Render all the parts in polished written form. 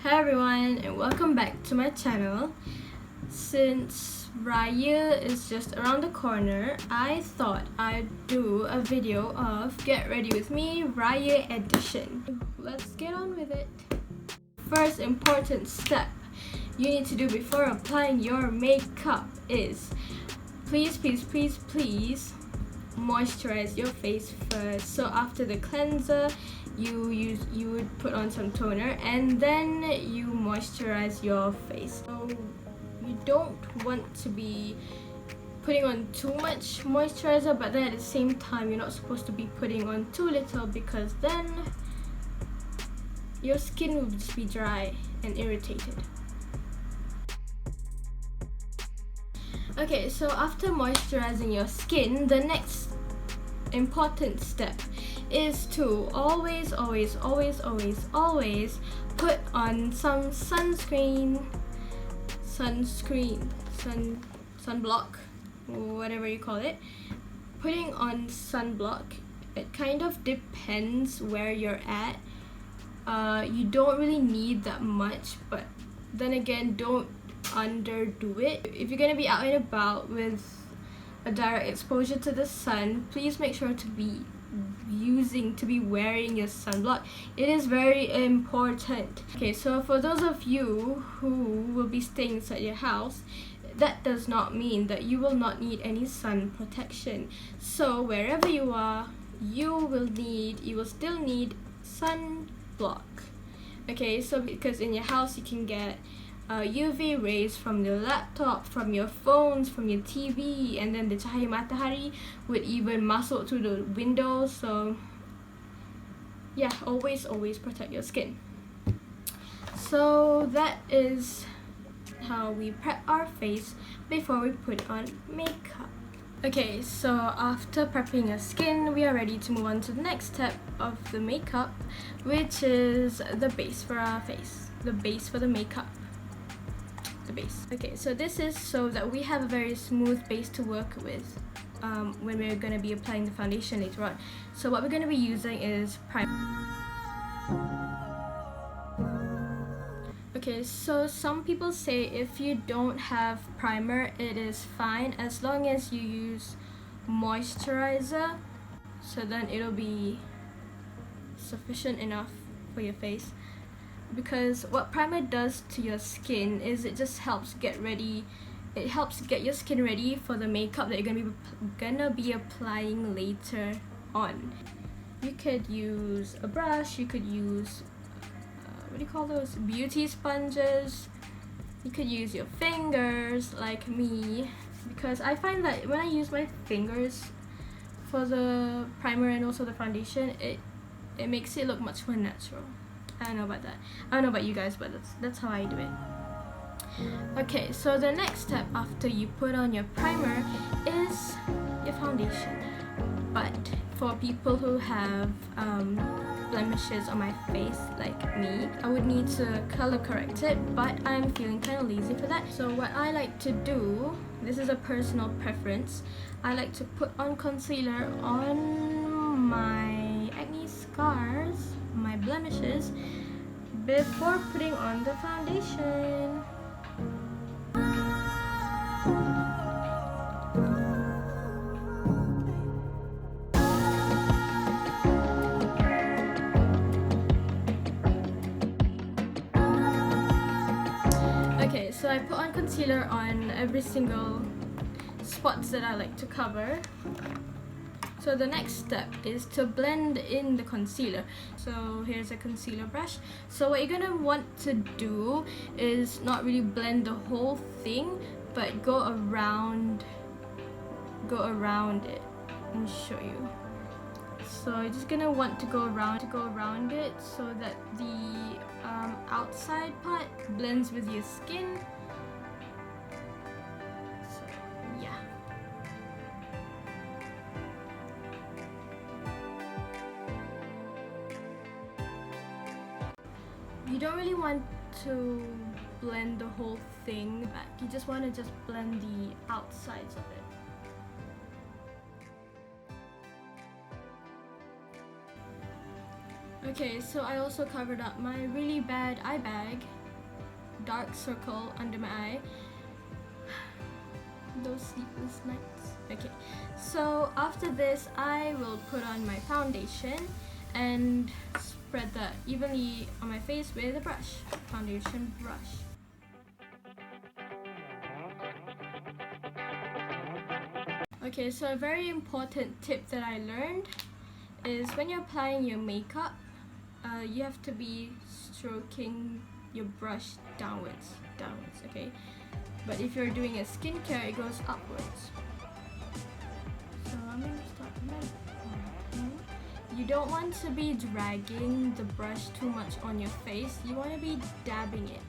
Hi everyone and welcome back to my channel. Since Raya is just around the corner, I thought I'd do a video of Get Ready With Me Raya Edition. Let's get on with it. First important step you need to do before applying your makeup is please moisturize your face first. So after the cleanser, you would put on some toner and then you moisturize your face. So you don't want to be putting on too much moisturizer, but then at the same time you're not supposed to be putting on too little, because then your skin will just be dry and irritated. Okay, so after moisturizing your skin, the next important step is to always put on some sunblock, whatever you call it. Putting on sunblock, it kind of depends where you're at. You don't really need that much, but then again, don't underdo it. If you're gonna be out and about with a direct exposure to the sun, please make sure to be wearing your sunblock. It is very important. Okay, so for those of you who will be staying inside your house, that does not mean that you will not need any sun protection. So wherever you are, you will still need sunblock. Okay, so because in your house you can get UV rays from your laptop, from your phones, from your TV, and then the cahaya matahari would even masuk through the windows. So yeah, always protect your skin. So that is how we prep our face before we put on makeup. Okay, so after prepping your skin, we are ready to move on to the next step of the makeup, which is the base for our face, the base for the makeup. Base. Okay, so this is so that we have a very smooth base to work with when we're going to be applying the foundation later on. So what we're going to be using is primer. Okay, so some people say if you don't have primer, it is fine as long as you use moisturizer, so then it'll be sufficient enough for your face. Because what primer does to your skin is it just helps get your skin ready for the makeup that you're gonna be applying later on. You could use a brush, you could use what do you call those, beauty sponges, you could use your fingers like me, because I find that when I use my fingers for the primer and also the foundation, it makes it look much more natural. I don't know about that. I don't know about you guys, but that's how I do it. Okay, so the next step after you put on your primer is your foundation. But for people who have blemishes on my face like me, I would need to color correct it, but I'm feeling kind of lazy for that. So what I like to do, this is a personal preference, I like to put on concealer on my acne scars, my blemishes, before putting on the foundation. Okay, so I put on concealer on every single spots that I like to cover. So the next step is to blend in the concealer. So here's a concealer brush. So what you're gonna want to do is not really blend the whole thing, but go around it and show you. So you're just gonna want to go around it so that the outside part blends with your skin. So yeah. You don't really want to blend the whole thing back. You just want to just blend the outsides of it. Okay, so I also covered up my really bad eye bag, dark circle under my eye. Those sleepless nights. Okay, so after this I will put on my foundation and spread that evenly on my face with a brush, foundation brush. Okay, so a very important tip that I learned is when you're applying your makeup, you have to be stroking your brush downwards, okay? But if you're doing a skincare, it goes upwards. So I'm gonna start my You don't want to be dragging the brush too much on your face. You want to be dabbing it.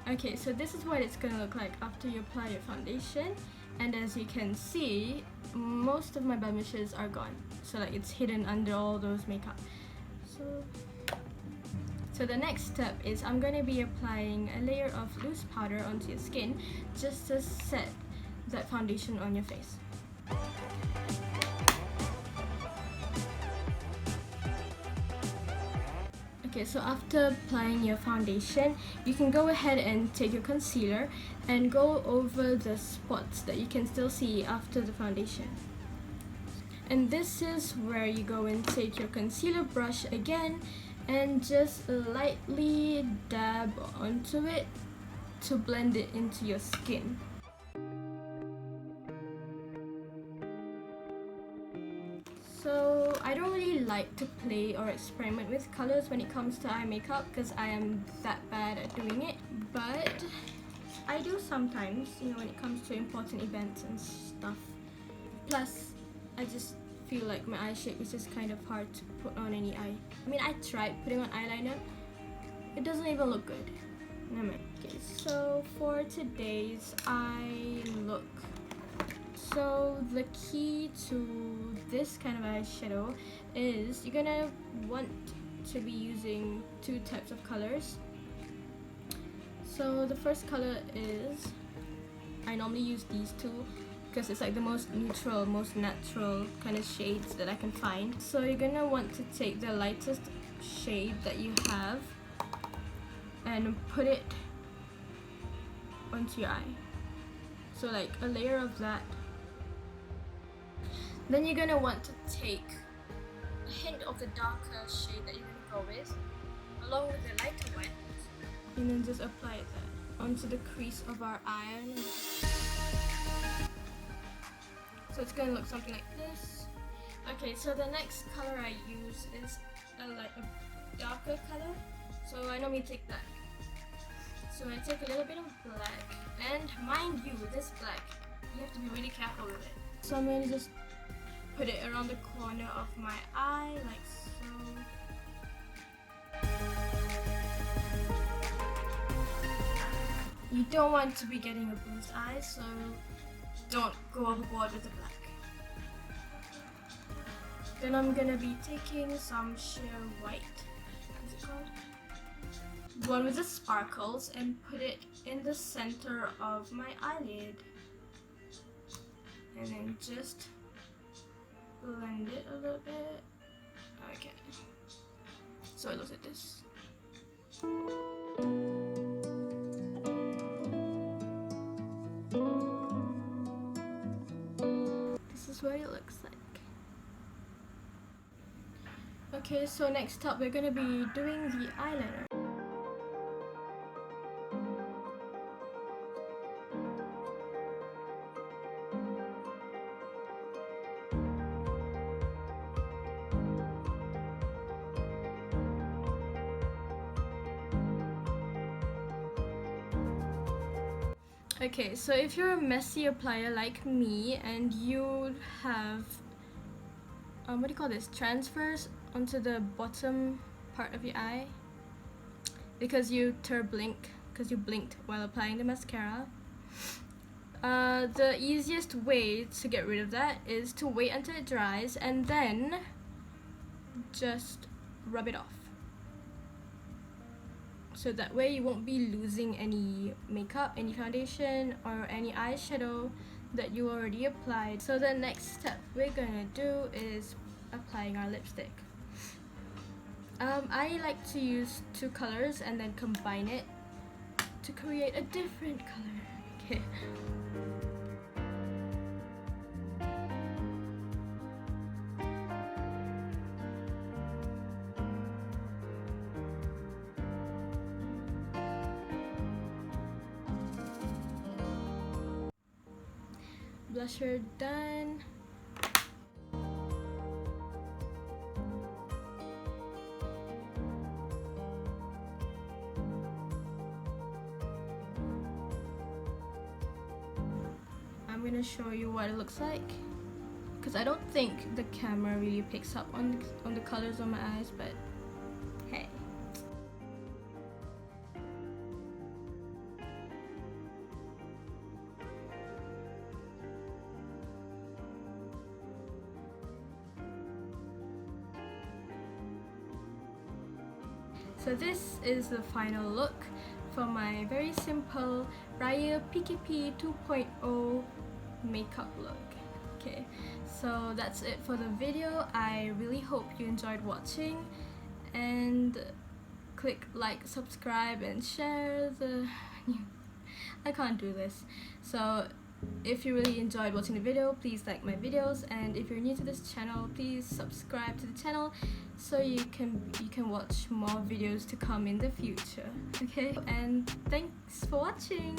Okay, so this is what it's gonna look like after you apply your foundation, and as you can see, most of my blemishes are gone. So like it's hidden under all those makeup. So the next step is I'm gonna be applying a layer of loose powder onto your skin just to set that foundation on your face. Okay, so after applying your foundation, you can go ahead and take your concealer and go over the spots that you can still see after the foundation. And this is where you go and take your concealer brush again and just lightly dab onto it to blend it into your skin. So I don't really like to play or experiment with colors when it comes to eye makeup because I am that bad at doing it, but I do sometimes, you know, when it comes to important events and stuff. Plus, I just feel like my eye shape is just kind of hard to put on any eye. I mean, I tried putting on eyeliner, it doesn't even look good. Never mind. Okay, so for today's eye look, so the key to this kind of eyeshadow is you're gonna want to be using two types of colors. So the first color is, I normally use these two because it's like the most neutral, most natural kind of shades that I can find. So you're gonna want to take the lightest shade that you have and put it onto your eye. So like a layer of that. Then you're gonna want to take a hint of the darker shade that you're gonna go with, along with the lighter one, and then just apply that onto the crease of our eye. So it's gonna look something like this. Okay, so the next color I use is a darker color. So I normally take that. So I take a little bit of black, and mind you, this black, you have to be really careful with it. So I'm gonna just put it around the corner of my eye, like so. You don't want to be getting a bruised eye, so don't go overboard with the black. Then I'm gonna be taking some sheer white, what's it called? One with the sparkles, and put it in the center of my eyelid. And then just blend it a little bit. Okay. So it looks like this. This is what it looks like. Okay, so next up we're gonna be doing the eyeliner. Okay, so if you're a messy applier like me and you have what do you call this, transfers onto the bottom part of your eye because you blinked while applying the mascara, the easiest way to get rid of that is to wait until it dries and then just rub it off. So that way you won't be losing any makeup, any foundation, or any eyeshadow that you already applied. So the next step we're gonna do is applying our lipstick. I like to use two colors and then combine it to create a different color. Okay. Blusher done. I'm gonna show you what it looks like, because I don't think the camera really picks up on the colors on my eyes, but hey. So this is the final look for my very simple Raya PKP 2.0 makeup look. Okay, so that's it for the video. I really hope you enjoyed watching, and click like, subscribe, and share the I can't do this. So if you really enjoyed watching the video, please like my videos, and if you're new to this channel, please subscribe to the channel so you can watch more videos to come in the future. Okay, and thanks for watching.